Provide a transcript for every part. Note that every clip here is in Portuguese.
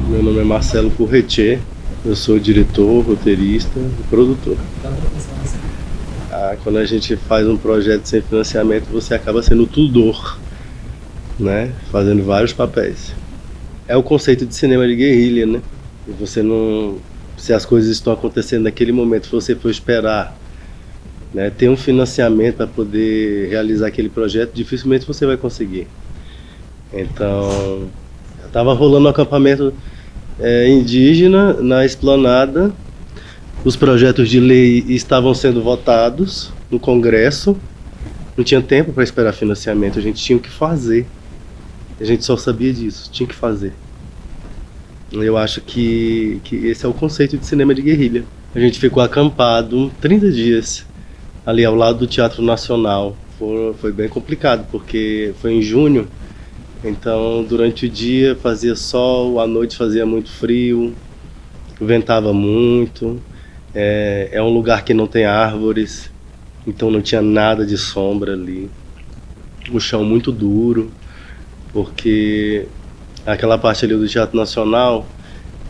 Meu nome é Marcelo Purretier, eu sou diretor, roteirista e produtor. Quando a gente faz um projeto sem financiamento, você acaba sendo tudor, né? Fazendo vários papéis. É o conceito de cinema de guerrilha, né? E você não... Se as coisas estão acontecendo naquele momento, se você for esperar, né, ter um financiamento para poder realizar aquele projeto, dificilmente você vai conseguir. Então, estava rolando um acampamento indígena na esplanada, os projetos de lei estavam sendo votados no Congresso, não tinha tempo para esperar financiamento, a gente tinha que fazer. A gente só sabia disso, tinha que fazer. Eu acho que esse é o conceito de cinema de guerrilha. A gente ficou acampado 30 dias ali ao lado do Teatro Nacional. Foi bem complicado, porque foi em junho, então durante o dia fazia sol, à noite fazia muito frio, ventava muito. É um lugar que não tem árvores, então não tinha nada de sombra ali. O chão muito duro, porque aquela parte ali do Teatro Nacional,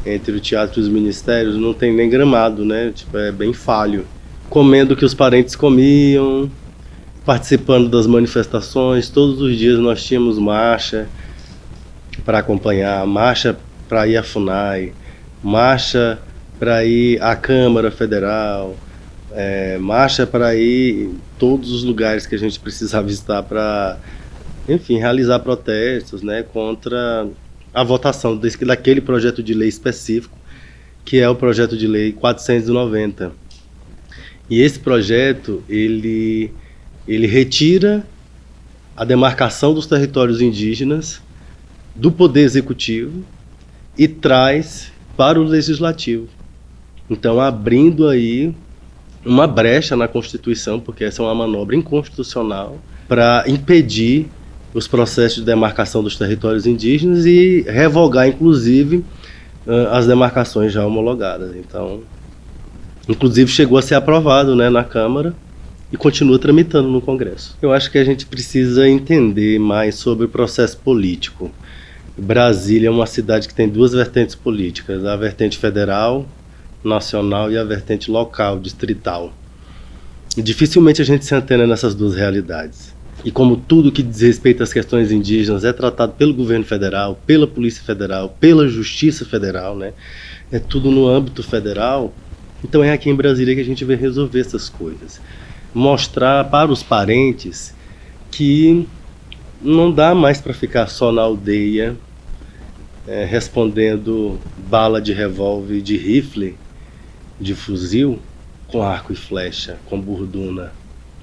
entre o teatro e os ministérios, não tem nem gramado, né? Tipo, é bem falho. Comendo o que os parentes comiam, participando das manifestações. Todos os dias nós tínhamos marcha para acompanhar, marcha para ir à FUNAI, marcha para ir à Câmara Federal, marcha para ir em todos os lugares que a gente precisava estar para, enfim, realizar protestos, né, contra a votação daquele projeto de lei específico, que é o projeto de lei 490. E esse projeto, ele retira a demarcação dos territórios indígenas do poder executivo e traz para o legislativo. Então, abrindo aí uma brecha na Constituição, porque essa é uma manobra inconstitucional, para impedir os processos de demarcação dos territórios indígenas e revogar, inclusive, as demarcações já homologadas. Então, inclusive chegou a ser aprovado, né, na Câmara e continua tramitando no Congresso. Eu acho que a gente precisa entender mais sobre o processo político. Brasília é uma cidade que tem duas vertentes políticas, a vertente federal, nacional e a vertente local, distrital. E dificilmente a gente se antena nessas duas realidades. E como tudo que diz respeito às questões indígenas é tratado pelo governo federal, pela Polícia Federal, pela Justiça Federal, né? É tudo no âmbito federal. Então é aqui em Brasília que a gente vai resolver essas coisas. Mostrar para os parentes que não dá mais para ficar só na aldeia respondendo bala de revólver, de rifle, de fuzil, com arco e flecha, com burduna.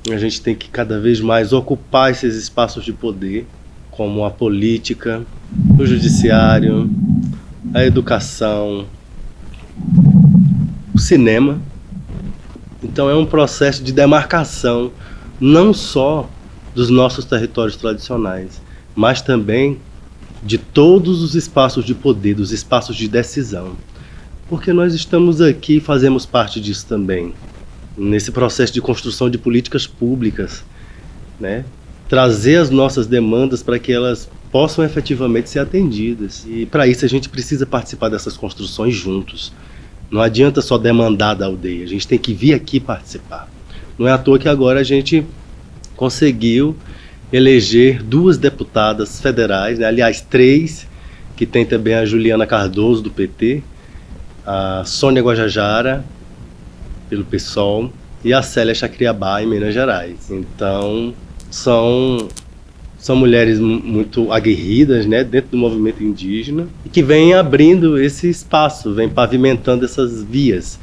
A gente tem que cada vez mais ocupar esses espaços de poder, como a política, o judiciário, a educação, o cinema. Então é um processo de demarcação, não só dos nossos territórios tradicionais, mas também de todos os espaços de poder, dos espaços de decisão. Porque nós estamos aqui e fazemos parte disso também, nesse processo de construção de políticas públicas, né? Trazer as nossas demandas para que elas possam efetivamente ser atendidas. E para isso a gente precisa participar dessas construções juntos. Não adianta só demandar da aldeia, a gente tem que vir aqui participar. Não é à toa que agora a gente conseguiu eleger 2 deputadas federais, né? Aliás, 3, que tem também a Juliana Cardoso, do PT, a Sônia Guajajara, pelo PSOL, e a Célia Chacriabá, em Minas Gerais. Então, são mulheres muito aguerridas, né, dentro do movimento indígena, e que vêm abrindo esse espaço, vêm pavimentando essas vias,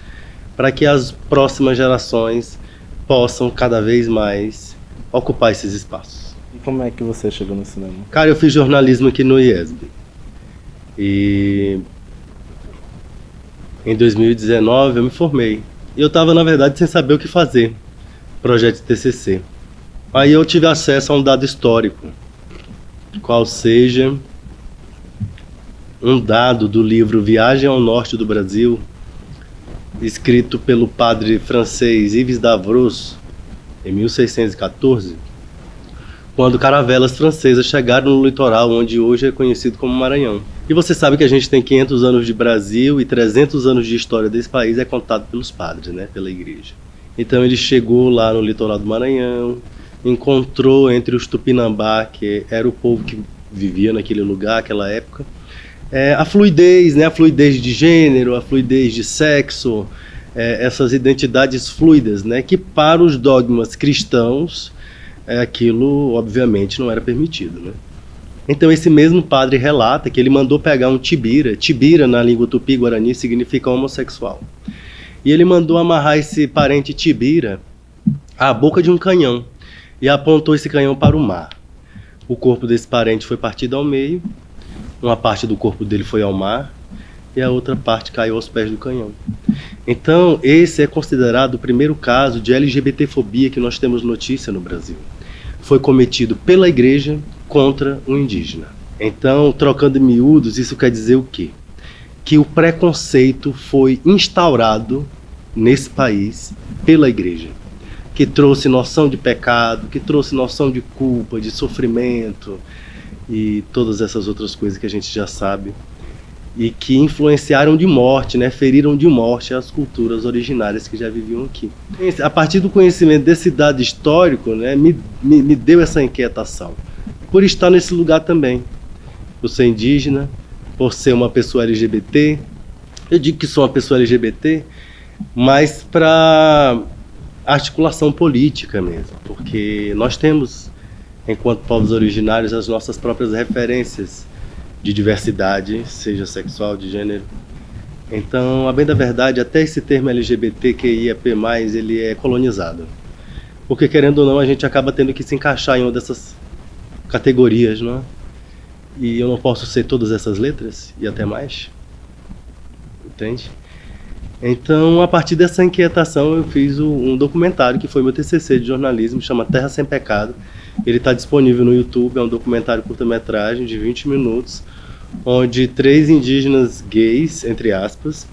para que as próximas gerações possam cada vez mais ocupar esses espaços. E como é que você chegou no cinema? Cara, eu fiz jornalismo aqui no IESB. E em 2019 eu me formei. E eu estava, na verdade, sem saber o que fazer. Projeto de TCC. Aí eu tive acesso a um dado histórico, qual seja um dado do livro Viagem ao Norte do Brasil, escrito pelo padre francês Yves Davros, em 1614, quando caravelas francesas chegaram no litoral, onde hoje é conhecido como Maranhão. E você sabe que a gente tem 500 anos de Brasil e 300 anos de história desse país é contado pelos padres, né, pela igreja. Então ele chegou lá no litoral do Maranhão, encontrou entre os Tupinambá, que era o povo que vivia naquele lugar, naquela época, a fluidez, né, a fluidez de gênero, a fluidez de sexo, essas identidades fluidas, né, que para os dogmas cristãos, aquilo obviamente não era permitido, né? Então esse mesmo padre relata que ele mandou pegar um tibira. Tibira na língua tupi-guarani significa homossexual. E ele mandou amarrar esse parente tibira à boca de um canhão e apontou esse canhão para o mar. O corpo desse parente foi partido ao meio, uma parte do corpo dele foi ao mar e a outra parte caiu aos pés do canhão. Então esse é considerado o primeiro caso de LGBTfobia que nós temos notícia no Brasil. Foi cometido pela igreja contra um indígena. Então, trocando em miúdos, isso quer dizer o quê? Que o preconceito foi instaurado nesse país pela igreja, que trouxe noção de pecado, que trouxe noção de culpa, de sofrimento e todas essas outras coisas que a gente já sabe e que influenciaram de morte, né, feriram de morte as culturas originárias que já viviam aqui. A partir do conhecimento desse dado histórico, né, me deu essa inquietação, por estar nesse lugar também, por ser indígena, por ser uma pessoa LGBT. Eu digo que sou uma pessoa LGBT, mas para articulação política mesmo, porque nós temos, enquanto povos originários, as nossas próprias referências de diversidade, seja sexual, de gênero. Então, a bem da verdade, até esse termo LGBTQIAP+, ele é colonizado. Porque, querendo ou não, a gente acaba tendo que se encaixar em uma dessas categorias, não é? E eu não posso ser todas essas letras, e até mais. Entende? Então, a partir dessa inquietação, eu fiz um documentário, que foi meu TCC de jornalismo, chama Terra Sem Pecado. Ele está disponível no YouTube, é um documentário curta-metragem de 20 minutos, onde 3 indígenas gays, entre aspas,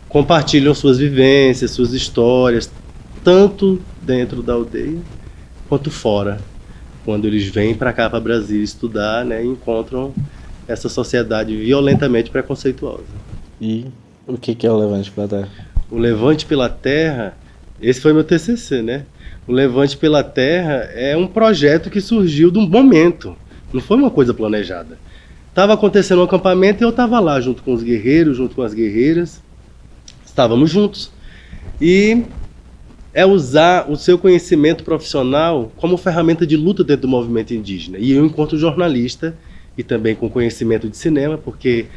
compartilham suas vivências, suas histórias, tanto dentro da aldeia quanto fora, quando eles vêm para cá, para Brasília, estudar, né, e encontram essa sociedade violentamente preconceituosa. E o que é o Levante pela Terra? O Levante pela Terra, esse foi meu TCC, né? O Levante pela Terra é um projeto que surgiu de um momento, não foi uma coisa planejada. Estava acontecendo um acampamento e eu estava lá junto com os guerreiros, junto com as guerreiras, estávamos juntos. E é usar o seu conhecimento profissional como ferramenta de luta dentro do movimento indígena. E eu, enquanto jornalista, e também com conhecimento de cinema, porque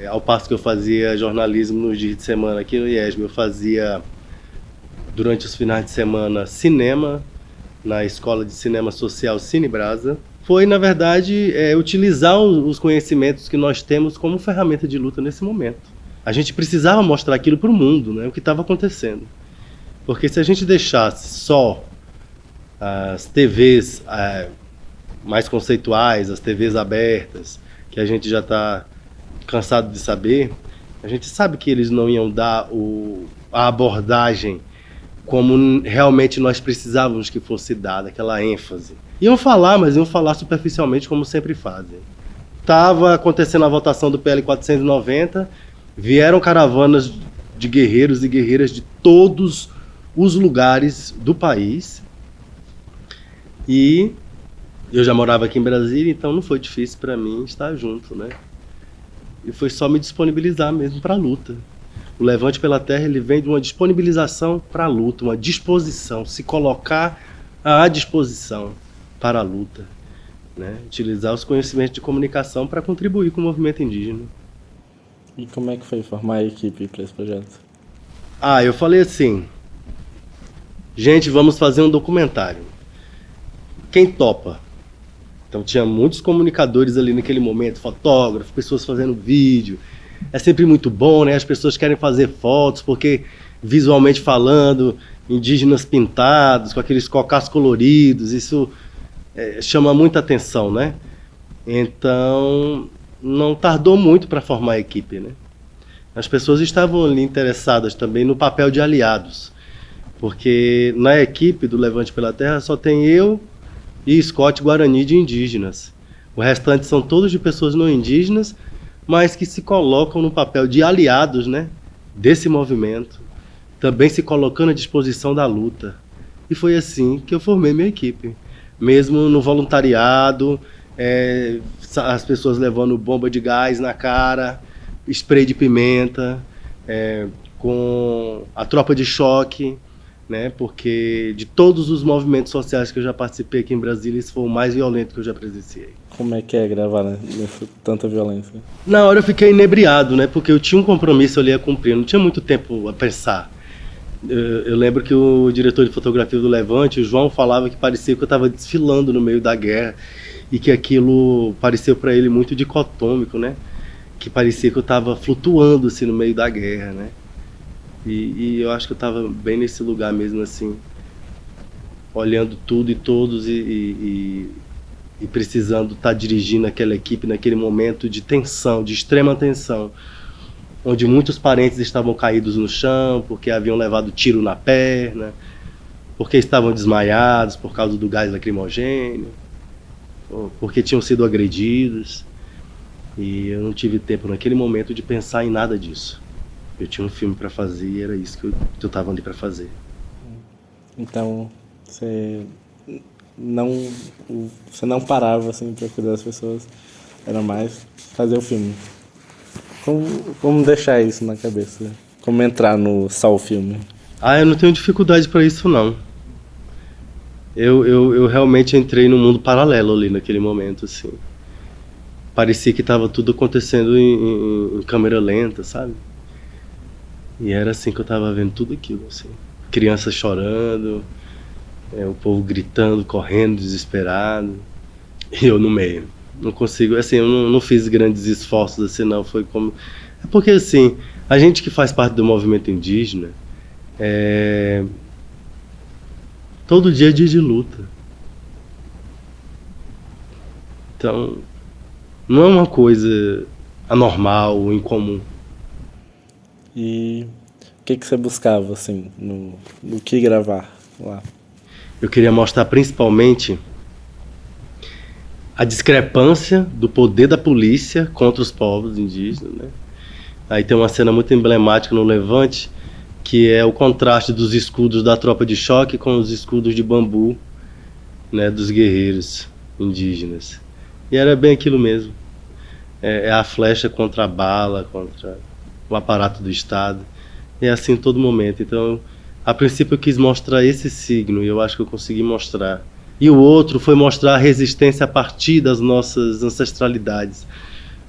ao passo que eu fazia jornalismo nos dias de semana aqui no IESB, eu fazia, durante os finais de semana, cinema, na Escola de Cinema Social Cine Brasa. Foi, na verdade, utilizar os conhecimentos que nós temos como ferramenta de luta nesse momento. A gente precisava mostrar aquilo para o mundo, né, o que estava acontecendo. Porque se a gente deixasse só as TVs mais conceituais, as TVs abertas, que a gente já está cansado de saber, a gente sabe que eles não iam dar a abordagem como realmente nós precisávamos que fosse dada, aquela ênfase. Iam falar, mas iam falar superficialmente, como sempre fazem. Estava acontecendo a votação do PL 490, vieram caravanas de guerreiros e guerreiras de todos os lugares do país, e eu já morava aqui em Brasília, então não foi difícil para mim estar junto, né? E foi só me disponibilizar mesmo para a luta. O Levante pela Terra, ele vem de uma disponibilização para a luta, uma disposição, se colocar à disposição para a luta, né? Utilizar os conhecimentos de comunicação para contribuir com o movimento indígena. E como é que foi formar a equipe para esse projeto? Eu falei assim, gente, vamos fazer um documentário. Quem topa? Então tinha muitos comunicadores ali naquele momento, fotógrafos, pessoas fazendo vídeo. É sempre muito bom, né? As pessoas querem fazer fotos, porque visualmente falando, indígenas pintados, com aqueles cocás coloridos, isso chama muita atenção, né? Então, não tardou muito para formar a equipe, né? As pessoas estavam ali interessadas também no papel de aliados, porque na equipe do Levante pela Terra só tem eu e Scott Guarani de indígenas. O restante são todos de pessoas não indígenas, mas que se colocam no papel de aliados, né, desse movimento, também se colocando à disposição da luta. E foi assim que eu formei minha equipe. Mesmo no voluntariado, as pessoas levando bomba de gás na cara, spray de pimenta, com a tropa de choque, né? Porque de todos os movimentos sociais que eu já participei aqui em Brasília, esse foi o mais violento que eu já presenciei. Como é que é gravar, né, nessa tanta violência? Na hora eu fiquei inebriado, né? Porque eu tinha um compromisso ali a cumprir, não tinha muito tempo a pensar. Eu lembro que o diretor de fotografia do Levante, o João, falava que parecia que eu estava desfilando no meio da guerra e que aquilo pareceu para ele muito dicotômico, né? Que parecia que eu estava flutuando assim no meio da guerra, né? E eu acho que eu estava bem nesse lugar mesmo assim, olhando tudo e todos e precisando estar dirigindo aquela equipe naquele momento de tensão, de extrema tensão, onde muitos parentes estavam caídos no chão porque haviam levado tiro na perna, porque estavam desmaiados por causa do gás lacrimogêneo, porque tinham sido agredidos. E eu não tive tempo naquele momento de pensar em nada disso. Eu tinha um filme para fazer e era isso que eu estava ali para fazer. Então, você não parava assim para cuidar das pessoas, era mais fazer o filme. Como deixar isso na cabeça? Como entrar no só o filme? Eu não tenho dificuldade para isso, não. Eu realmente entrei num mundo paralelo ali naquele momento, assim. Parecia que estava tudo acontecendo em câmera lenta, sabe? E era assim que eu estava vendo tudo aquilo, assim. Crianças chorando, o povo gritando, correndo, desesperado. E eu no meio. Não consigo, assim, eu não fiz grandes esforços, assim, não. Foi como... É porque, assim, a gente que faz parte do movimento indígena, todo dia é dia de luta. Então, não é uma coisa anormal ou incomum. E o que você buscava, assim, no que gravar lá? Eu queria mostrar principalmente a discrepância do poder da polícia contra os povos indígenas, né? Aí tem uma cena muito emblemática no Levante, que é o contraste dos escudos da tropa de choque com os escudos de bambu, né, dos guerreiros indígenas. E era bem aquilo mesmo. É a flecha contra a bala, contra o aparato do Estado. É assim em todo momento. Então, a princípio eu quis mostrar esse signo e eu acho que eu consegui mostrar. E o outro foi mostrar a resistência a partir das nossas ancestralidades,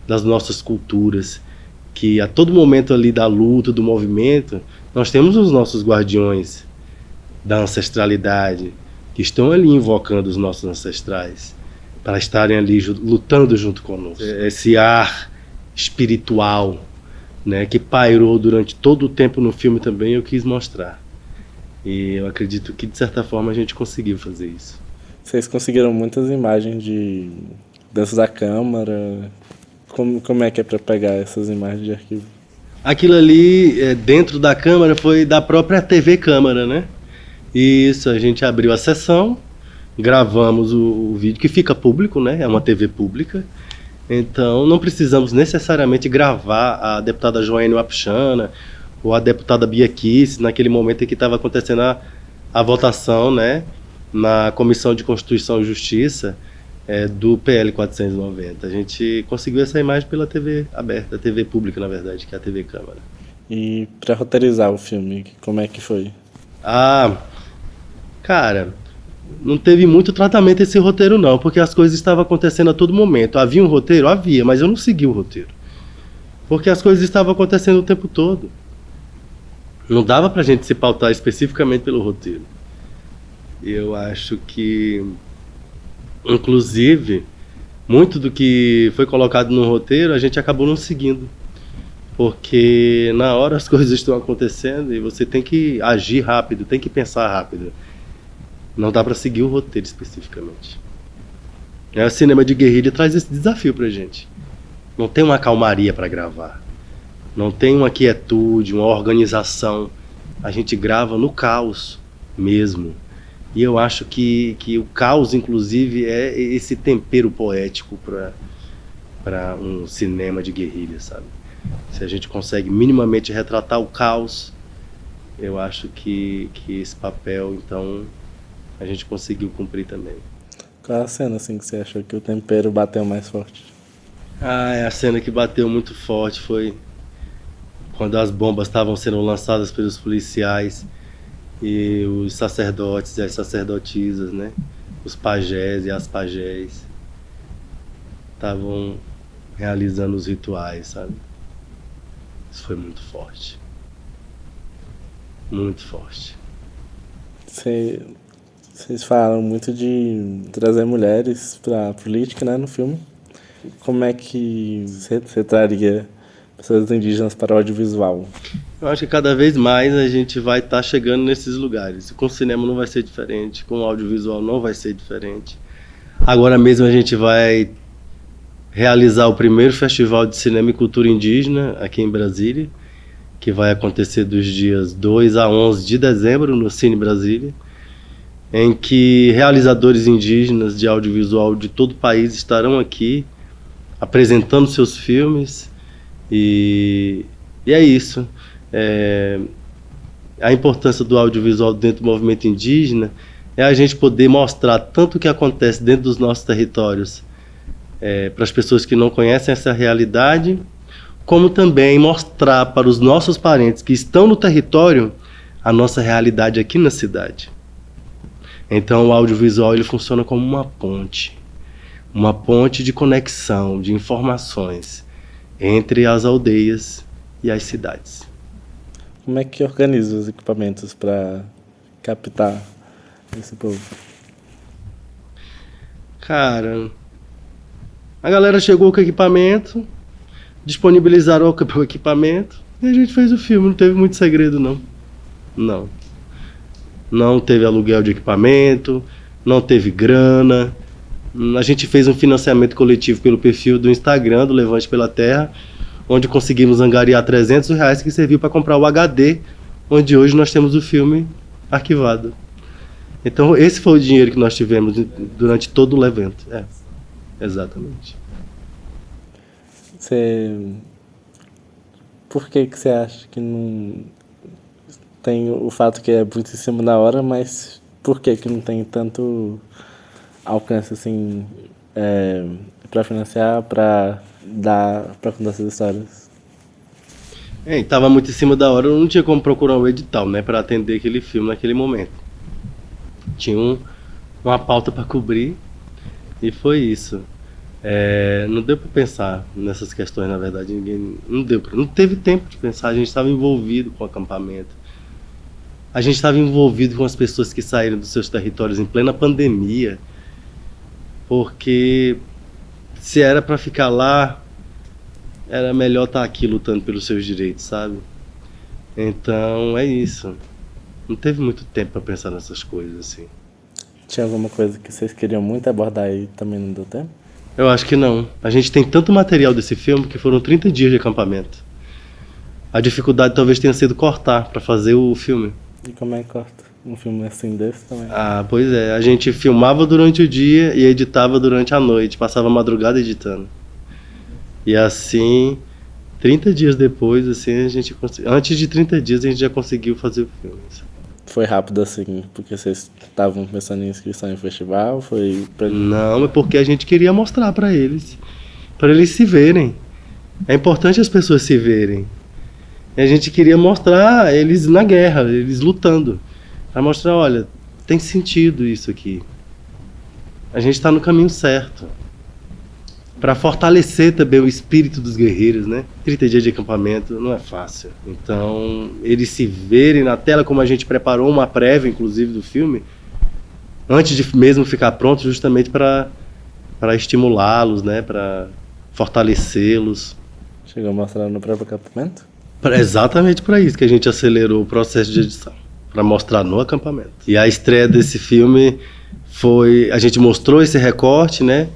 das nossas culturas, que a todo momento ali da luta, do movimento, nós temos os nossos guardiões da ancestralidade, que estão ali invocando os nossos ancestrais, para estarem ali lutando junto conosco. Esse ar espiritual, né, que pairou durante todo o tempo no filme também, eu quis mostrar. E eu acredito que, de certa forma, a gente conseguiu fazer isso. Vocês conseguiram muitas imagens dentro da câmara. Como é que é para pegar essas imagens de arquivo? Aquilo ali, dentro da câmara, foi da própria TV Câmara, né? Isso, a gente abriu a sessão, gravamos o vídeo, que fica público, né? É uma TV pública. Então, não precisamos necessariamente gravar a deputada Joênia Wapichana ou a deputada Bia Kicis naquele momento em que estava acontecendo a votação, né? Na Comissão de Constituição e Justiça do PL 490. A gente conseguiu essa imagem pela TV aberta, a TV pública, na verdade, que é a TV Câmara. E para roteirizar o filme, como é que foi? Cara, não teve muito tratamento esse roteiro não, porque as coisas estavam acontecendo a todo momento. Havia um roteiro? Havia, mas eu não segui o roteiro. Porque as coisas estavam acontecendo o tempo todo. Não dava pra gente se pautar especificamente pelo roteiro. Eu acho que, inclusive, muito do que foi colocado no roteiro a gente acabou não seguindo. Porque na hora as coisas estão acontecendo e você tem que agir rápido, tem que pensar rápido. Não dá pra seguir o roteiro especificamente. O cinema de guerrilha traz esse desafio pra gente. Não tem uma calmaria pra gravar. Não tem uma quietude, uma organização. A gente grava no caos mesmo. E eu acho que o caos, inclusive, é esse tempero poético para um cinema de guerrilha, sabe? Se a gente consegue minimamente retratar o caos, eu acho que esse papel, então, a gente conseguiu cumprir também. Qual a cena assim que você achou que o tempero bateu mais forte? Ah, a cena que bateu muito forte foi quando as bombas estavam sendo lançadas pelos policiais e os sacerdotes e as sacerdotisas, né? Os pajés e as pajés estavam realizando os rituais, sabe? Isso foi muito forte. Muito forte. Vocês falam muito de trazer mulheres para a política, né, no filme. Como é que você traria pessoas indígenas para o audiovisual? Eu acho que cada vez mais a gente vai estar chegando nesses lugares. Com o cinema não vai ser diferente, com o audiovisual não vai ser diferente. Agora mesmo a gente vai realizar o primeiro Festival de Cinema e Cultura Indígena aqui em Brasília, que vai acontecer dos dias 2 a 11 de dezembro no Cine Brasília, em que realizadores indígenas de audiovisual de todo o país estarão aqui apresentando seus filmes e é isso. A importância do audiovisual dentro do movimento indígena é a gente poder mostrar tanto o que acontece dentro dos nossos territórios para as pessoas que não conhecem essa realidade, como também mostrar para os nossos parentes que estão no território a nossa realidade aqui na cidade. Então o audiovisual ele funciona como uma ponte de conexão, de informações entre as aldeias e as cidades. Como é que organiza os equipamentos para captar esse povo? Cara, a galera chegou com o equipamento, disponibilizaram o equipamento e a gente fez o filme. Não teve muito segredo, não. Não teve aluguel de equipamento, não teve grana. A gente fez um financiamento coletivo pelo perfil do Instagram do Levante pela Terra, onde conseguimos angariar R$300 que serviu para comprar o HD, onde hoje nós temos o filme arquivado. Então esse foi o dinheiro que nós tivemos durante todo o evento. Exatamente. Por que você acha que não tem o fato que é muito em cima da hora, mas por que não tem tanto alcance assim para financiar, para contar essas histórias? Estava muito em cima da hora, eu não tinha como procurar um edital, né, para atender aquele filme naquele momento. Tinha uma pauta para cobrir e foi isso. Não deu para pensar nessas questões, na verdade, não teve tempo de pensar. A gente estava envolvido com o acampamento. A gente estava envolvido com as pessoas que saíram dos seus territórios em plena pandemia, porque se era para ficar lá, era melhor estar aqui lutando pelos seus direitos, sabe? Então é isso. Não teve muito tempo para pensar nessas coisas assim. Tinha alguma coisa que vocês queriam muito abordar e também não deu tempo? Eu acho que não. A gente tem tanto material desse filme que foram 30 dias de acampamento. A dificuldade talvez tenha sido cortar para fazer o filme. E como é que corta um filme assim desse também? Pois é. A gente filmava durante o dia e editava durante a noite. Passava a madrugada editando. E assim, 30 dias depois, assim, antes de 30 dias a gente já conseguiu fazer o filme. Foi rápido assim, porque vocês estavam pensando em inscrição em festival? Não, é porque a gente queria mostrar para eles se verem. É importante as pessoas se verem. E a gente queria mostrar eles na guerra, eles lutando. Para mostrar, olha, tem sentido isso aqui. A gente está no caminho certo. Para fortalecer também o espírito dos guerreiros, né? 30 dias de acampamento não é fácil. Então, eles se verem na tela, como a gente preparou uma prévia, inclusive, do filme, antes de mesmo ficar pronto, justamente para estimulá-los, né? Para fortalecê-los. Chegou a mostrar no próprio acampamento? Exatamente para isso que a gente acelerou o processo de edição, para mostrar no acampamento. E a estreia desse filme a gente mostrou esse recorte, né?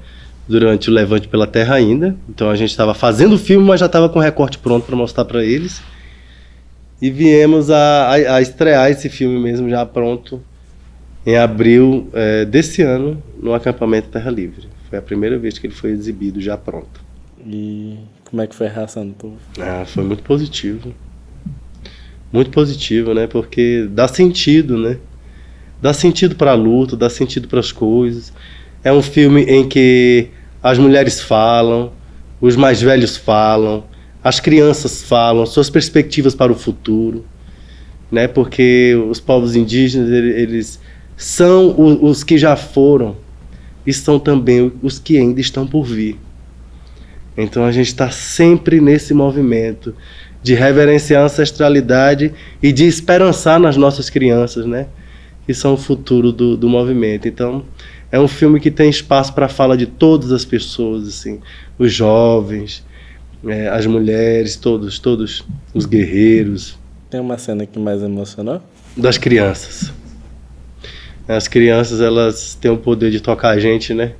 Durante o Levante pela Terra ainda. Então a gente estava fazendo o filme, mas já estava com o recorte pronto para mostrar para eles. E viemos a estrear esse filme mesmo já pronto em abril desse ano, no acampamento Terra Livre. Foi a primeira vez que ele foi exibido já pronto. E como é que foi a reação do povo? Foi muito positivo. Muito positivo, né? Porque dá sentido, né? Dá sentido para a luta, dá sentido para as coisas. É um filme em que as mulheres falam, os mais velhos falam, as crianças falam, suas perspectivas para o futuro, né? Porque os povos indígenas, eles são os que já foram e são também os que ainda estão por vir. Então a gente está sempre nesse movimento de reverenciar a ancestralidade e de esperançar nas nossas crianças, né? Que são o futuro do movimento. Então é um filme que tem espaço para a fala de todas as pessoas, assim, os jovens, as mulheres, todos os guerreiros. Tem uma cena que mais emocionou? Das crianças. As crianças, elas têm o poder de tocar a gente, né?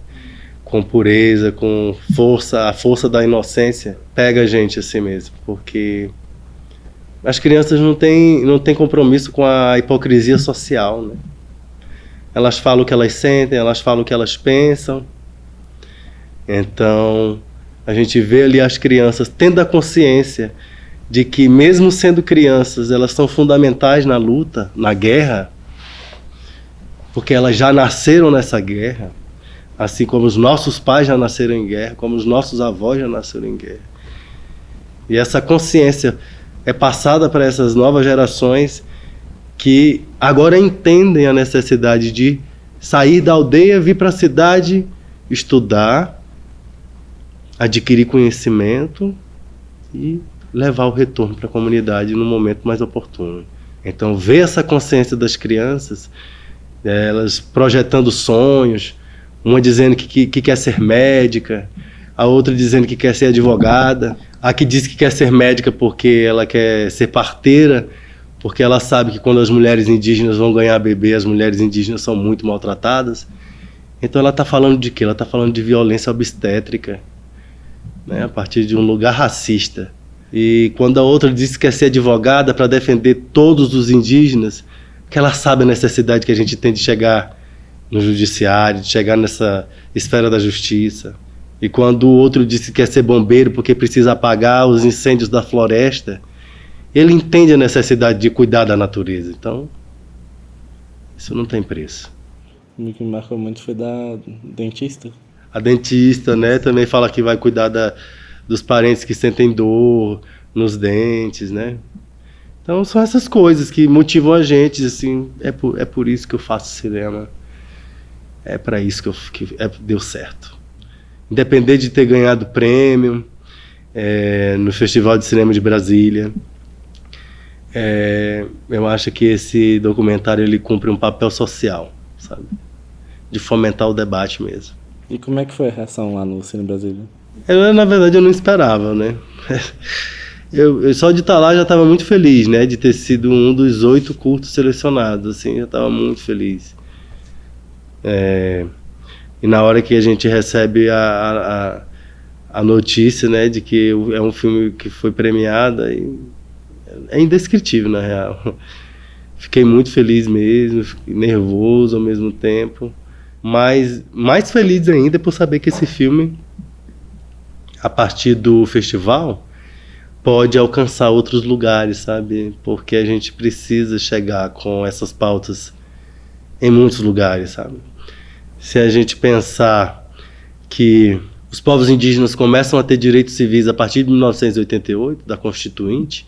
Com pureza, com força, a força da inocência pega a gente assim mesmo, porque as crianças não têm compromisso com a hipocrisia social, né? Elas falam o que elas sentem, elas falam o que elas pensam. Então, a gente vê ali as crianças tendo a consciência de que, mesmo sendo crianças, elas são fundamentais na luta, na guerra, porque elas já nasceram nessa guerra, assim como os nossos pais já nasceram em guerra, como os nossos avós já nasceram em guerra. E essa consciência é passada para essas novas gerações que agora entendem a necessidade de sair da aldeia, vir para a cidade, estudar, adquirir conhecimento e levar o retorno para a comunidade no momento mais oportuno. Então, ver essa consciência das crianças, elas projetando sonhos, uma dizendo que quer ser médica, a outra dizendo que quer ser advogada, a que diz que quer ser médica porque ela quer ser parteira, porque ela sabe que quando as mulheres indígenas vão ganhar bebê, as mulheres indígenas são muito maltratadas. Então ela está falando de quê? Ela está falando de violência obstétrica, né, a partir de um lugar racista. E quando a outra diz que quer ser advogada para defender todos os indígenas, que ela sabe a necessidade que a gente tem de chegar no judiciário, de chegar nessa esfera da justiça. E quando o outro diz que quer ser bombeiro porque precisa apagar os incêndios da floresta, ele entende a necessidade de cuidar da natureza. Então, isso não tem preço. O que me marcou muito foi da dentista. A dentista, né, também fala que vai cuidar dos parentes que sentem dor nos dentes, né? Então são essas coisas que motivam a gente, assim, é por isso que eu faço cinema. É para isso que deu certo. Independente de ter ganhado prêmio no Festival de Cinema de Brasília, eu acho que esse documentário ele cumpre um papel social, sabe? De fomentar o debate mesmo. E como é que foi a reação lá no Cine Brasília? Na verdade, eu não esperava, né? Eu só de estar lá já estava muito feliz, né? De ter sido um dos 8 curtos selecionados, assim, já estava muito feliz. E na hora que a gente recebe a notícia, né, de que é um filme que foi premiado, é indescritível, na real. Fiquei muito feliz mesmo, fiquei nervoso ao mesmo tempo, mas mais feliz ainda por saber que esse filme, a partir do festival, pode alcançar outros lugares, sabe? Porque a gente precisa chegar com essas pautas em muitos lugares, sabe? Se a gente pensar que os povos indígenas começam a ter direitos civis a partir de 1988, da Constituinte,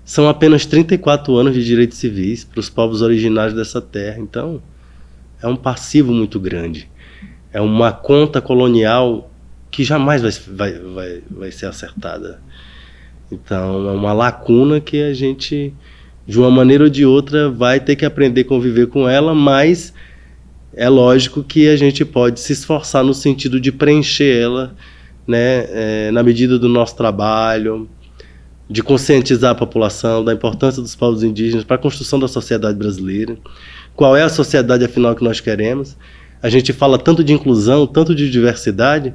são apenas 34 anos de direitos civis para os povos originários dessa terra. Então, é um passivo muito grande. É uma conta colonial que jamais vai ser acertada. Então, é uma lacuna que a gente, de uma maneira ou de outra, vai ter que aprender a conviver com ela, mas é lógico que a gente pode se esforçar no sentido de preencher ela, né, na medida do nosso trabalho, de conscientizar a população da importância dos povos indígenas para a construção da sociedade brasileira. Qual é a sociedade, afinal, que nós queremos? A gente fala tanto de inclusão, tanto de diversidade,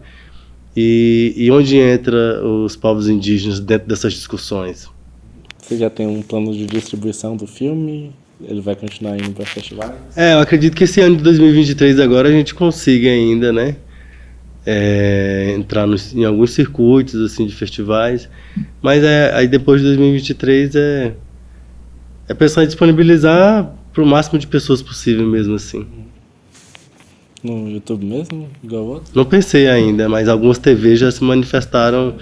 e onde entra os povos indígenas dentro dessas discussões? Você já tem um plano de distribuição do filme? ele vai continuar indo para festivais? Eu acredito que esse ano de 2023 agora a gente consiga ainda, né? Entrar em alguns circuitos assim de festivais, mas aí depois de 2023 é pensar em disponibilizar para o máximo de pessoas possível mesmo assim. No YouTube mesmo, igual outro? Não pensei ainda, mas algumas TVs já se manifestaram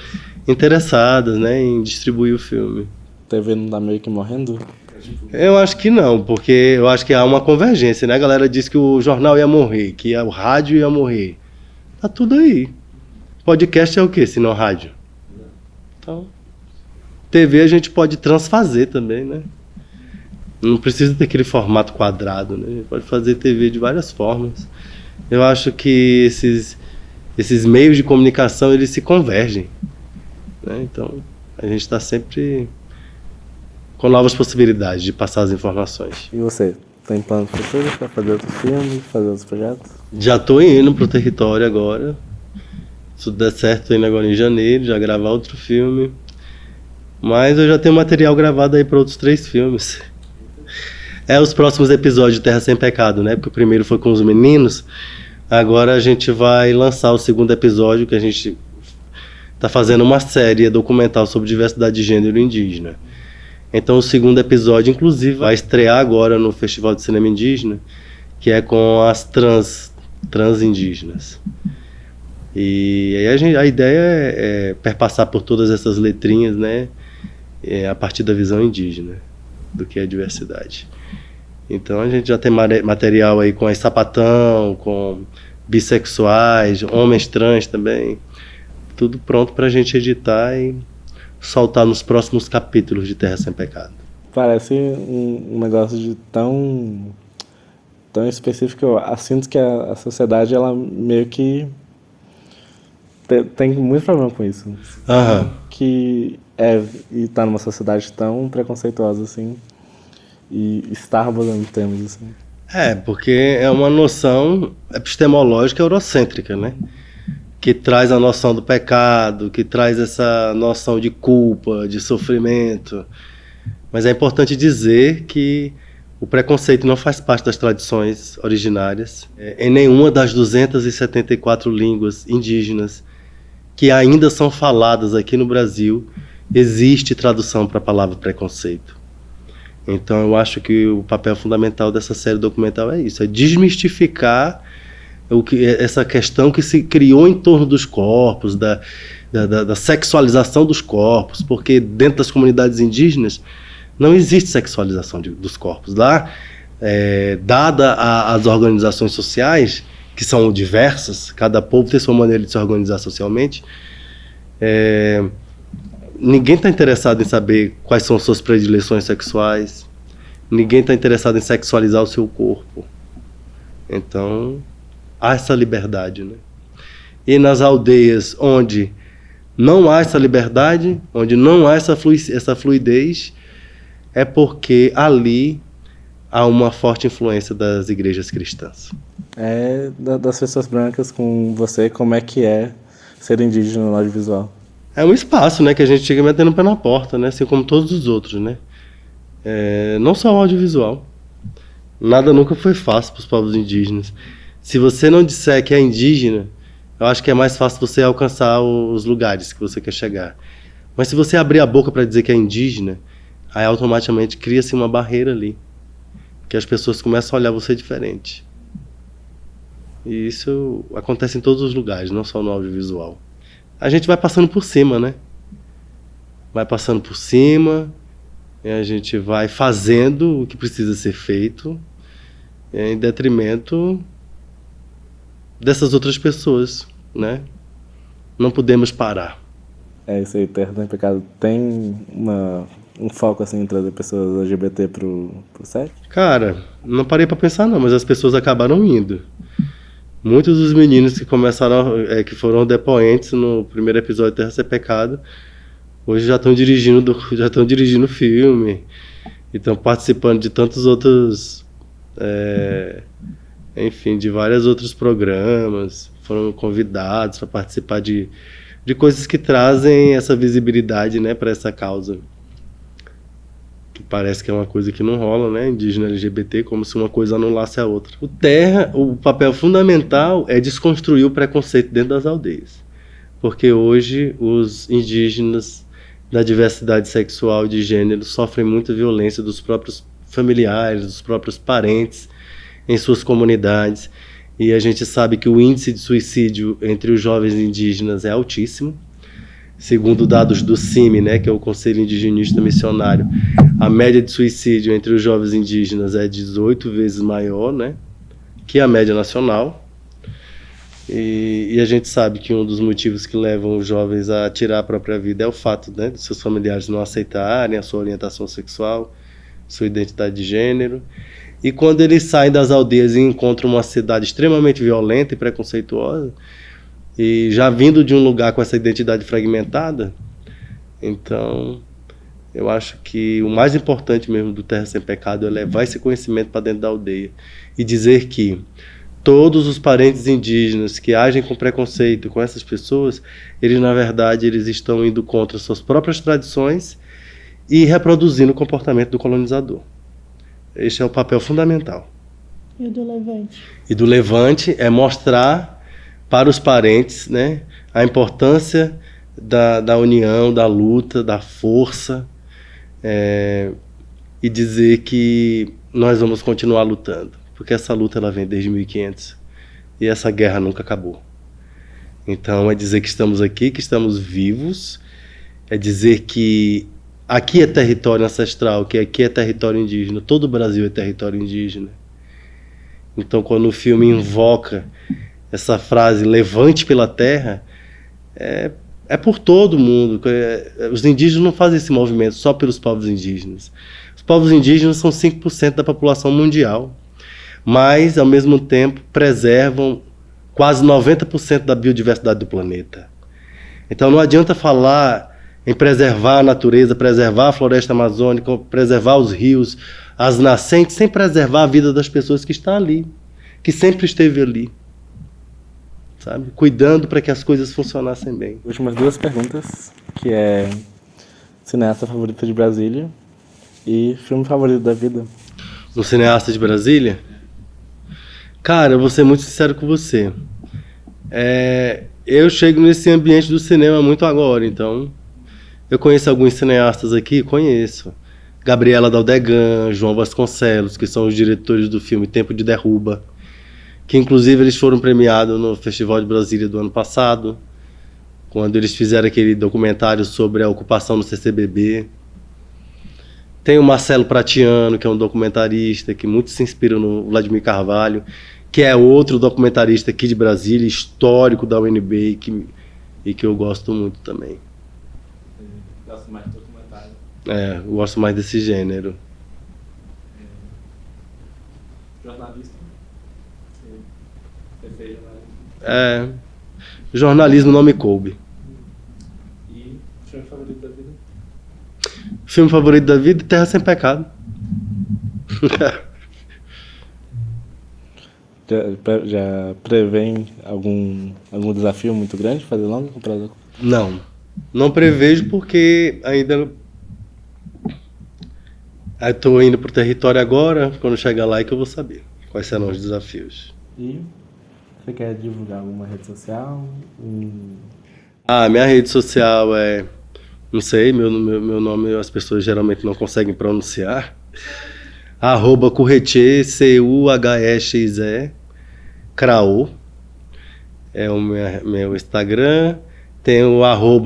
interessadas, né, em distribuir o filme. TV não tá meio que morrendo? Eu acho que não, porque eu acho que há uma convergência, né? A galera disse que o jornal ia morrer, que o rádio ia morrer. Tá tudo aí. Podcast é o quê, se não rádio? Então, TV a gente pode transfazer também, né? Não precisa ter aquele formato quadrado, né? A gente pode fazer TV de várias formas. Eu acho que esses meios de comunicação, eles se convergem, né? Então, a gente está sempre com novas possibilidades de passar as informações. E você? Tem planos futuros para fazer outros filmes, fazer outros projetos? Já estou indo pro território agora. Se tudo der certo, tô indo agora em janeiro, já gravar outro filme. Mas eu já tenho material gravado aí para outros 3 filmes. Os próximos episódios de Terra Sem Pecado, né? Porque o primeiro foi com os meninos. Agora a gente vai lançar o segundo episódio, que a gente tá fazendo uma série documental sobre diversidade de gênero indígena. Então o segundo episódio, inclusive, vai estrear agora no Festival de Cinema Indígena, que é com as trans indígenas. E aí a ideia é perpassar por todas essas letrinhas, né? A partir da visão indígena do que é a diversidade. Então a gente já tem material aí com as sapatão, com bissexuais, homens trans também. Tudo pronto pra gente editar e soltar nos próximos capítulos de Terra Sem Pecado. Parece um negócio de tão específico. Eu sinto que a sociedade, ela meio que tem muito problema com isso. Aham. E tá numa sociedade tão preconceituosa assim, e estar abordando temas assim. Porque é uma noção epistemológica eurocêntrica, né? Que traz a noção do pecado, que traz essa noção de culpa, de sofrimento. Mas é importante dizer que o preconceito não faz parte das tradições originárias. Em nenhuma das 274 línguas indígenas que ainda são faladas aqui no Brasil existe tradução para a palavra preconceito. Então eu acho que o papel fundamental dessa série documental é isso, é desmistificar essa questão que se criou em torno dos corpos, da sexualização dos corpos, porque dentro das comunidades indígenas não existe sexualização dos corpos. Lá, dada as organizações sociais, que são diversas, cada povo tem sua maneira de se organizar socialmente, ninguém está interessado em saber quais são suas predileções sexuais, ninguém está interessado em sexualizar o seu corpo. Então, há essa liberdade, né? E nas aldeias onde não há essa liberdade, onde não há essa fluidez, é porque ali há uma forte influência das igrejas cristãs. Das pessoas brancas com você, como é que é ser indígena no audiovisual? É um espaço, né, que a gente chega metendo o pé na porta, né, assim como todos os outros, né? Não só o audiovisual. Nada nunca foi fácil para os povos indígenas. Se você não disser que é indígena, eu acho que é mais fácil você alcançar os lugares que você quer chegar. Mas se você abrir a boca para dizer que é indígena, aí automaticamente cria-se uma barreira ali, que as pessoas começam a olhar você diferente. E isso acontece em todos os lugares, não só no audiovisual. A gente vai passando por cima, né? Vai passando por cima, e a gente vai fazendo o que precisa ser feito, em detrimento dessas outras pessoas, né? Não podemos parar. Isso aí, Terra Sem Pecado tem um foco assim em trazer pessoas LGBT pro set? Cara, não parei pra pensar não, mas as pessoas acabaram indo. Muitos dos meninos que começaram, que foram depoentes no primeiro episódio de Terra Sem Pecado, hoje já estão dirigindo filme e estão participando de tantos outros, enfim, de vários outros programas, foram convidados para participar de coisas que trazem essa visibilidade, né, para essa causa. que parece que é uma coisa que não rola, né? Indígena LGBT, como se uma coisa anulasse a outra. O Terra, o papel fundamental é desconstruir o preconceito dentro das aldeias. Porque hoje os indígenas da diversidade sexual e de gênero sofrem muita violência dos próprios familiares, dos próprios parentes em suas comunidades. E a gente sabe que o índice de suicídio entre os jovens indígenas é altíssimo. Segundo dados do CIMI, né, que é o Conselho Indigenista Missionário, a média de suicídio entre os jovens indígenas é 18 vezes maior, né, que a média nacional. E a gente sabe que um dos motivos que levam os jovens a tirar a própria vida é o fato, né, de seus familiares não aceitarem a sua orientação sexual, sua identidade de gênero. E quando eles saem das aldeias e encontram uma cidade extremamente violenta e preconceituosa, e já vindo de um lugar com essa identidade fragmentada, então eu acho que o mais importante mesmo do Terra Sem Pecado é levar esse conhecimento para dentro da aldeia e dizer que todos os parentes indígenas que agem com preconceito com essas pessoas, eles na verdade eles estão indo contra suas próprias tradições e reproduzindo o comportamento do colonizador. Este é o papel fundamental. E o do Levante? E do Levante é mostrar para os parentes, né, a importância da união, da luta, da força, e dizer que nós vamos continuar lutando, porque essa luta ela vem desde 1500 e essa guerra nunca acabou. Então é dizer que estamos aqui, que estamos vivos, é dizer que aqui é território ancestral, que aqui é território indígena, todo o Brasil é território indígena. Então quando o filme invoca essa frase, levante pela terra, é por todo mundo. Os indígenas não fazem esse movimento só pelos povos indígenas. Os povos indígenas são 5% da população mundial, mas, ao mesmo tempo, preservam quase 90% da biodiversidade do planeta. Então não adianta falar em preservar a natureza, preservar a floresta amazônica, preservar os rios, as nascentes, sem preservar a vida das pessoas que estão ali, que sempre esteve ali. Sabe? Cuidando para que as coisas funcionassem bem. Últimas duas perguntas, que é cineasta favorito de Brasília e filme favorito da vida. Um cineasta de Brasília? Cara, eu vou ser muito sincero com você. Eu chego nesse ambiente do cinema muito agora, então eu conheço alguns cineastas aqui, conheço. Gabriela Daldegan, João Vasconcelos, que são os diretores do filme Tempo de Derruba, que inclusive eles foram premiados no Festival de Brasília do ano passado, quando eles fizeram aquele documentário sobre a ocupação no CCBB. Tem o Marcelo Pratiano, que é um documentarista que muito se inspira no Vladimir Carvalho, que é outro documentarista aqui de Brasília, histórico da UNB e que eu gosto muito também. Gosto mais de documentário. Eu gosto mais desse gênero. Jornalista. Jornalismo não me coube. E filme favorito da vida? Filme favorito da vida? Terra Sem Pecado. Já prevêem algum desafio muito grande fazer longa? Não prevejo porque ainda estou indo para o território agora. Quando chegar lá é que eu vou saber quais serão os desafios. E você quer divulgar alguma rede social? Minha rede social não sei, meu nome as pessoas geralmente não conseguem pronunciar. @Currexe, CUHEXE, Craô. É o meu Instagram. Tem o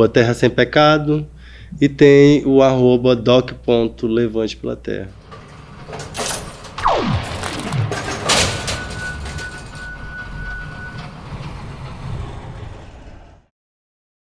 @Terra Sem Pecado e tem o @doc.levante pela terra.